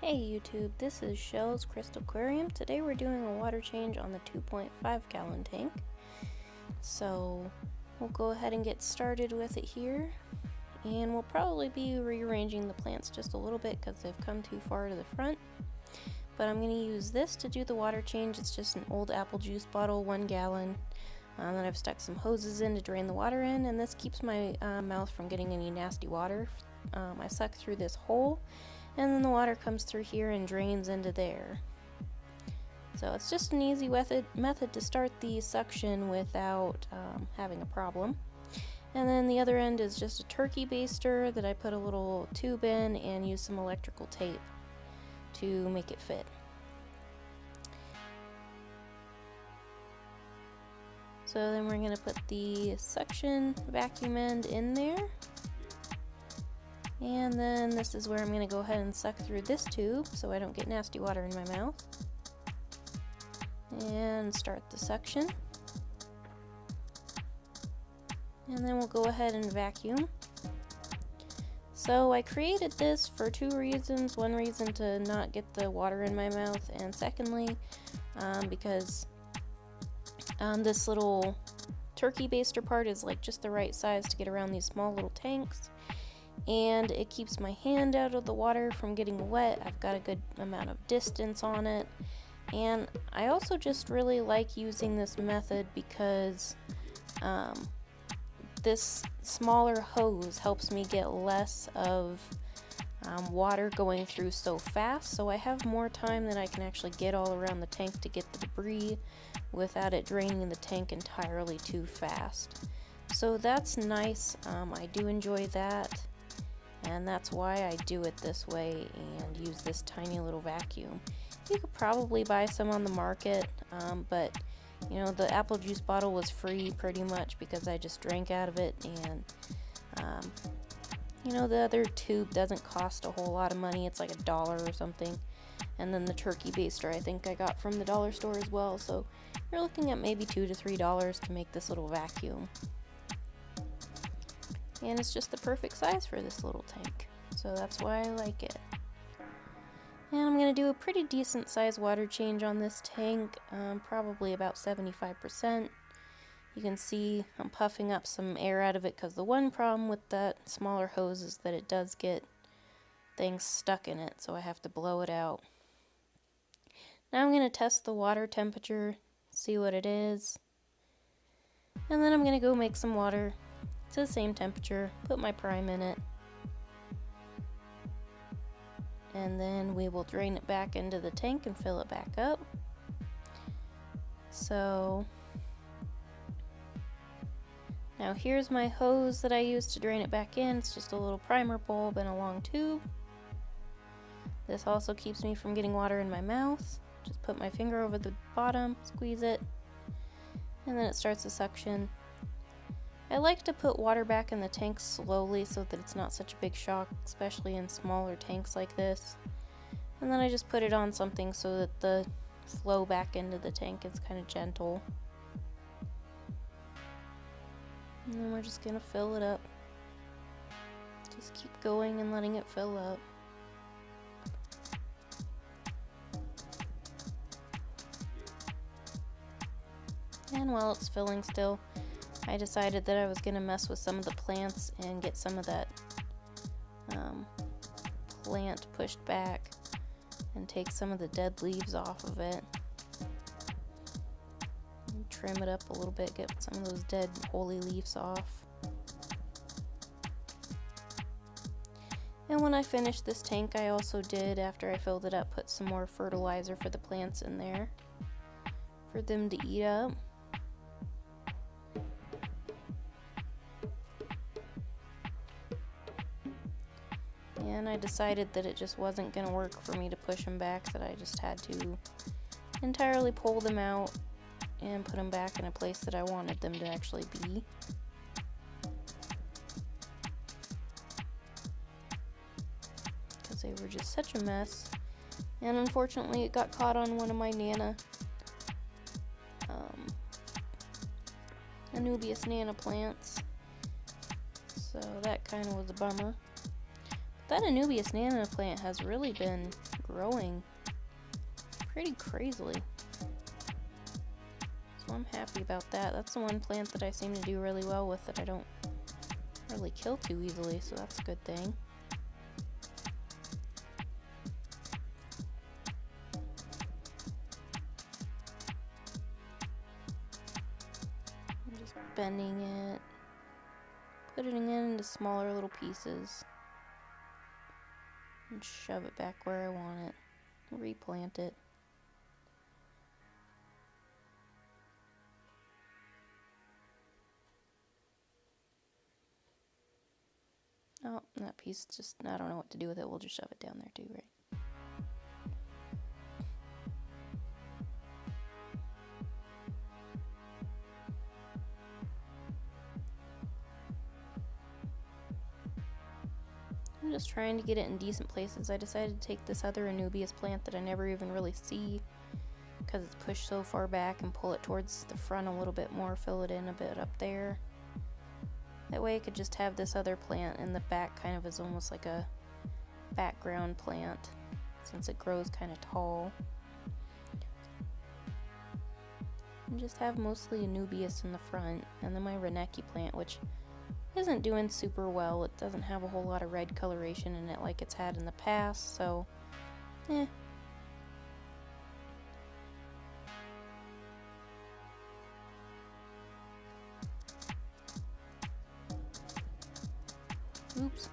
Hey YouTube, this is Shell's Crystal Aquarium. Today we're doing a water change on the 2.5 gallon tank. So we'll go ahead and get started with it here. And we'll probably be rearranging the plants just a little bit because they've come too far to the front. But I'm going to use this to do the water change. It's just an old apple juice bottle, 1 gallon. That I've stuck some hoses in to drain the water in, and this keeps my mouth from getting any nasty water. I suck through this hole, and then the water comes through here and drains into there. So it's just an easy method to start the suction without having a problem. And then the other end is just a turkey baster that I put a little tube in and use some electrical tape to make it fit. So then we're going to put the suction vacuum end in there. And then this is where I'm going to go ahead and suck through this tube so I don't get nasty water in my mouth. And start the suction. And then we'll go ahead and vacuum. So I created this for two reasons. One reason to not get the water in my mouth, and secondly because this little turkey baster part is like just the right size to get around these small little tanks, and it keeps my hand out of the water from getting wet. I've got a good amount of distance on it, and I also just really like using this method because this smaller hose helps me get less of water going through so fast, so I have more time that I can actually get all around the tank to get the debris without it draining the tank entirely too fast. So that's nice. I do enjoy that, and that's why I do it this way and use this tiny little vacuum. You could probably buy some on the market, but you know, the apple juice bottle was free pretty much because I just drank out of it, and you know, the other tube doesn't cost a whole lot of money. It's like $1 or something. And then the turkey baster I think I got from the dollar store as well. So you're looking at maybe $2 to $3 to make this little vacuum. And it's just the perfect size for this little tank. So that's why I like it. And I'm going to do a pretty decent size water change on this tank, probably about 75%. You can see I'm puffing up some air out of it because the one problem with that smaller hose is that it does get things stuck in it, so I have to blow it out. Now I'm going to test the water temperature, see what it is, and then I'm going to go make some water to the same temperature, put my prime in it, and then we will drain it back into the tank and fill it back up. So now here's my hose that I used to drain it back in. It's just a little primer bulb and a long tube. This also keeps me from getting water in my mouth. Just put my finger over the bottom, squeeze it, and then it starts the suction. I like to put water back in the tank slowly so that it's not such a big shock, especially in smaller tanks like this. And then I just put it on something so that the flow back into the tank is kind of gentle. And then we're just going to fill it up. Just keep going and letting it fill up. And while it's filling still, I decided that I was going to mess with some of the plants and get some of that plant pushed back and take some of the dead leaves off of it. Trim it up a little bit, get some of those dead holy leaves off. And when I finished this tank, I also did, after I filled it up, put some more fertilizer for the plants in there for them to eat up. And I decided that it just wasn't going to work for me to push them back, that I just had to entirely pull them out and put them back in a place that I wanted them to actually be. Because they were just such a mess. And unfortunately it got caught on one of my Anubias Nana plants. So that kind of was a bummer. That Anubias Nana plant has really been growing pretty crazily. So I'm happy about that. That's the one plant that I seem to do really well with that I don't really kill too easily, so that's a good thing. I'm just bending it, putting it into smaller little pieces, and shove it back where I want it. Replant it. Oh, that piece just, I don't know what to do with it. We'll just shove it down there too, right? I'm just trying to get it in decent places. I decided to take this other Anubias plant that I never even really see because it's pushed so far back and pull it towards the front a little bit more, fill it in a bit up there. That way I could just have this other plant in the back kind of as almost like a background plant since it grows kind of tall. And just have mostly Anubias in the front, and then my Reneki plant, which isn't doing super well. It doesn't have a whole lot of red coloration in it like it's had in the past, so Oops.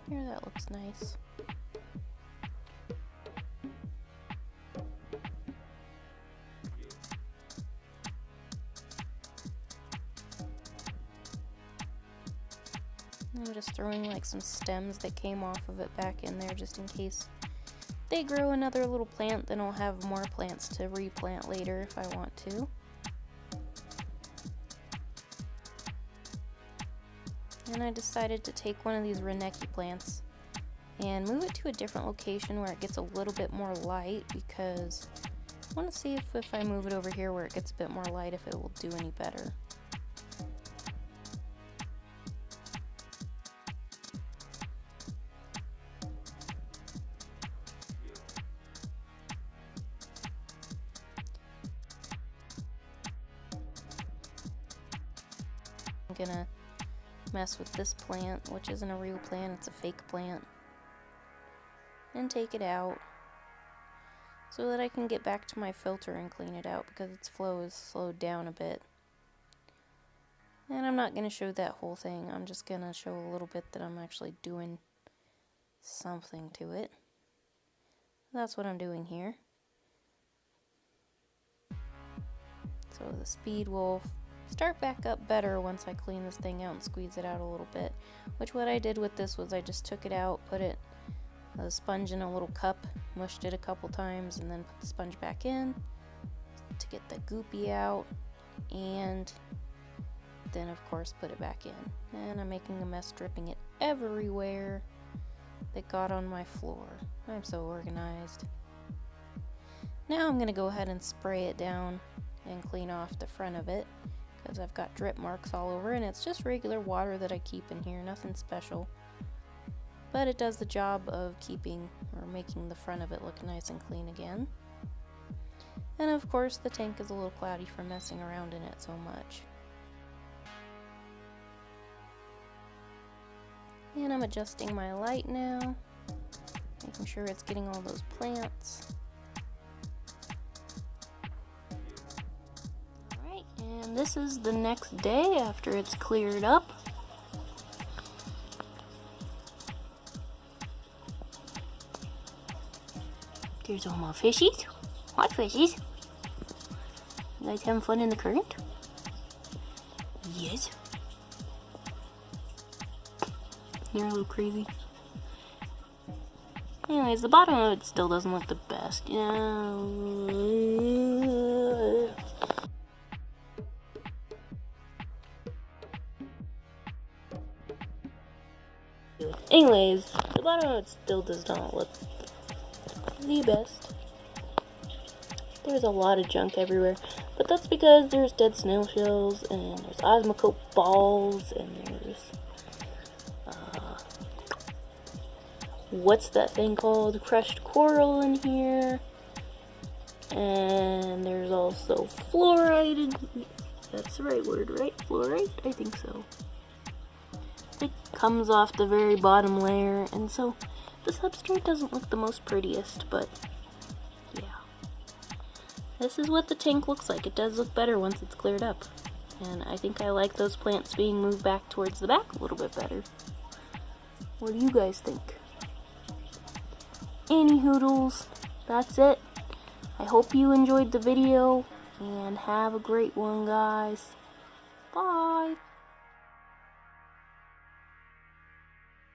Here, that looks nice. I'm just throwing like some stems that came off of it back in there just in case they grow another little plant. Then I'll have more plants to replant later if I want to. And I decided to take one of these Reneki plants and move it to a different location where it gets a little bit more light, because I want to see if I move it over here where it gets a bit more light, if it will do any better. I'm gonna mess with this plant, which isn't a real plant, it's a fake plant, and take it out so that I can get back to my filter and clean it out, because its flow is slowed down a bit. And I'm not going to show that whole thing, I'm just going to show a little bit that I'm actually doing something to it. That's what I'm doing here. So the speed will start back up better once I clean this thing out and squeeze it out a little bit. Which what I did with this was I just took it out, put it, the sponge in a little cup, mushed it a couple times, and then put the sponge back in to get the goopy out, and then of course put it back in. And I'm making a mess, dripping it everywhere that got on my floor. I'm so organized. Now I'm going to go ahead and spray it down and clean off the front of it, because I've got drip marks all over, and it's just regular water that I keep in here, nothing special. But it does the job of keeping or making the front of it look nice and clean again. And of course the tank is a little cloudy from messing around in it so much. And I'm adjusting my light now, making sure it's getting all those plants. Alright, and this is the next day after it's cleared up. There's all my fishies. Hi, fishies. You guys having fun in the current? Yes. here a little crazy. Anyways, the bottom of it still doesn't look the best, you know. Anyways, the bottom of it still does not look the best. There's a lot of junk everywhere, but that's because there's dead snail shells, and there's osmocote balls, and there's what's that thing called? Crushed coral in here. And there's also fluoride. That's the right word, right? Fluoride? I think so. It comes off the very bottom layer, and so the substrate doesn't look the most prettiest, but yeah. This is what the tank looks like. It does look better once it's cleared up. And I think I like those plants being moved back towards the back a little bit better. What do you guys think? Any hoodles, that's it. I hope you enjoyed the video, and have a great one, guys.